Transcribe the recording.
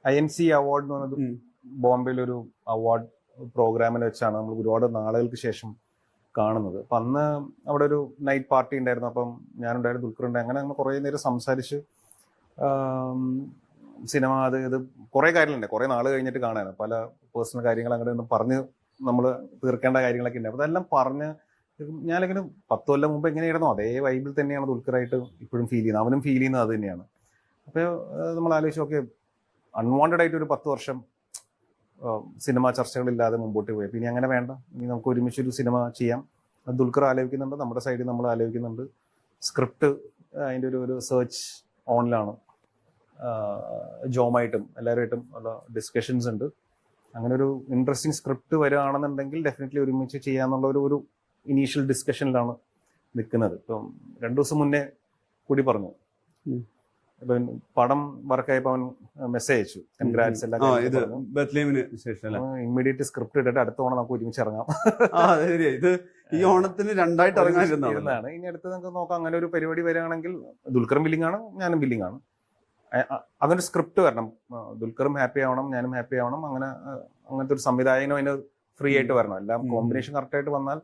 INC award എന്ന് പറയുന്നത് ബോംബെയിലൊരു award പ്രോഗ്രാമിൽ വെച്ചാണ് നമ്മൾ ഒരുപാട് നാളുകൾക്ക് ശേഷം കാണുന്നത്. അപ്പം അന്ന് അവിടെ ഒരു നൈറ്റ് പാർട്ടി ഉണ്ടായിരുന്നു. അപ്പം ഞാനുണ്ടായിരുന്നു, ദുൽഖറുണ്ടായി. അങ്ങനെ നമ്മൾ കുറേ നേരം സംസാരിച്ച് സിനിമ ഇത് കുറേ കാര്യങ്ങളുണ്ട്. കുറേ നാൾ കഴിഞ്ഞിട്ട് കാണാൻ പല പേഴ്സണൽ കാര്യങ്ങൾ അങ്ങനെ ഒന്നും പറഞ്ഞ് നമ്മൾ തീർക്കേണ്ട കാര്യങ്ങളൊക്കെ ഉണ്ട്. അപ്പം അതെല്ലാം പറഞ്ഞ് ഞാനിങ്ങനെ 10 കൊല്ലം മുമ്പ് എങ്ങനെയായിരുന്നു അതേ വൈബിൽ തന്നെയാണ് ദുൽഖറായിട്ട് ഇപ്പോഴും ഫീൽ ചെയ്യുന്നത്. അവനും ഫീൽ ചെയ്യുന്നത് അത് തന്നെയാണ്. അപ്പോൾ നമ്മൾ ആലോചിച്ചു, ഓക്കെ, അൺവാണ്ടഡ് ആയിട്ട് ഒരു 10 വർഷം സിനിമ ചർച്ചകളില്ലാതെ മുമ്പോട്ട് പോയി. പിന്നെ അങ്ങനെ വേണ്ട, ഇനി നമുക്ക് ഒരുമിച്ചൊരു സിനിമ ചെയ്യാം. അത് ദുൽഖർ ആലോചിക്കുന്നുണ്ട്, നമ്മുടെ സൈഡിൽ നമ്മൾ ആലോചിക്കുന്നുണ്ട്. സ്ക്രിപ്റ്റ് അതിൻ്റെ ഒരു സെർച്ച് ഓണിലാണ്. ജോമായിട്ടും എല്ലാവരുമായിട്ടും ഉള്ള ഡിസ്കഷൻസ് ഉണ്ട്. അങ്ങനെ ഒരു ഇൻട്രസ്റ്റിംഗ് സ്ക്രിപ്റ്റ് വരികയാണെന്നുണ്ടെങ്കിൽ ഡെഫിനറ്റ്ലി ഒരുമിച്ച് ചെയ്യാന്നുള്ള ഒരു ഇനീഷ്യൽ ഡിസ്കഷനിലാണ് നിൽക്കുന്നത്. ഇപ്പം 2 ദിവസം മുന്നേ കൂടി പറഞ്ഞു, ഇപ്പം പടം വർക്കായപ്പോൾ അവൻ മെസ്സേജ് അയച്ചു, കൺഗ്രാറ്റ്സ് എല്ലാം. ഇമ്മീഡിയറ്റ് സ്ക്രിപ്റ്റ് ഇട്ടിട്ട് അടുത്ത ഓണം നമുക്ക് ഒരുമിച്ച് ഇറങ്ങാം. ഇത് ഈ ഓണത്തിന് 2ആയിട്ട് ഇറങ്ങാനിരുന്നതാണ്. ഇനി അടുത്ത് നമുക്ക് നോക്കാം. അങ്ങനെ ഒരു പരിപാടി വരികയാണെങ്കിൽ ദുൽഖറും ബില്ലിംഗ് ആണ്, ഞാനും ബില്ലിംഗ് ആണ്. അങ്ങനെ സ്ക്രിപ്റ്റ് വരണം, ദുൽഖറും ഹാപ്പി ആവണം, ഞാനും ഹാപ്പി ആവണം. അങ്ങനത്തെ ഒരു സംവിധായകനും അതിന് ഫ്രീ ആയിട്ട് വരണം. എല്ലാം കോമ്പിനേഷൻ കറക്റ്റ് ആയിട്ട് വന്നാൽ